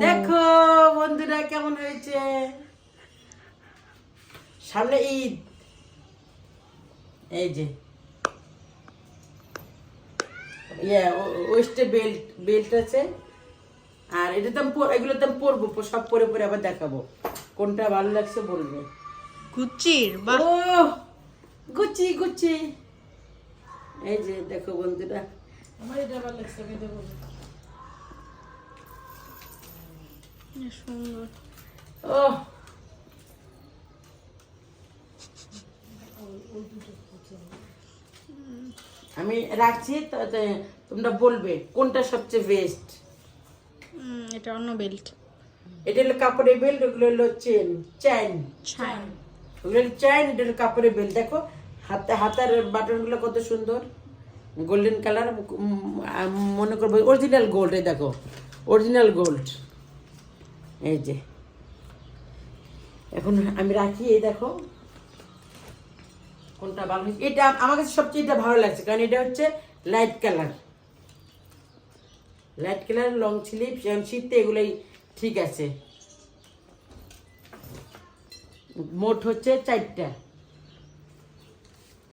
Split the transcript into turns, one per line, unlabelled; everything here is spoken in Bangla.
দেখো বন্ধুরা কেমন হয়েছে, সামনে ঈদ। এই যে ওয়েস্টে বেল্ট আছে, আর এটা তো এগুলো তো পরবো, সব পরে পরে আবার দেখাবো, কোনটা ভালো লাগছে বলবে।
গুচির
ও গুচি গুচি, এই যে দেখো বন্ধুরা, আমার এটা ভালো লাগছে, আমি দেবো।
সুন্দর।
ও আমি রাখছি, তোমরা বলবে কোনটা সবচেয়ে বেস্ট।
এটা অন্য বেল্ট।
এটা হলো কাপড়ের বেল্ট, ওগুলো হলো চেন চেন ওগুলো হলো চেন, এটা হলো কাপড়ের বেল্ট। দেখো হাতার বাটন গুলো কত সুন্দর, গোল্ডেন কালার, মনে করবো অরিজিনাল গোল্ড। এই দেখো অরিজিনাল গোল্ড। এই যে এখন আমি রাখি, এই দেখো কোনটা ভালো। এটা আমার কাছে সবচেয়ে এটা ভালো লাগছে, কারণ এটা হচ্ছে light colour, light colour, long sleeve, শীতে এগুলোই ঠিক আছে। মোট হচ্ছে 4টা।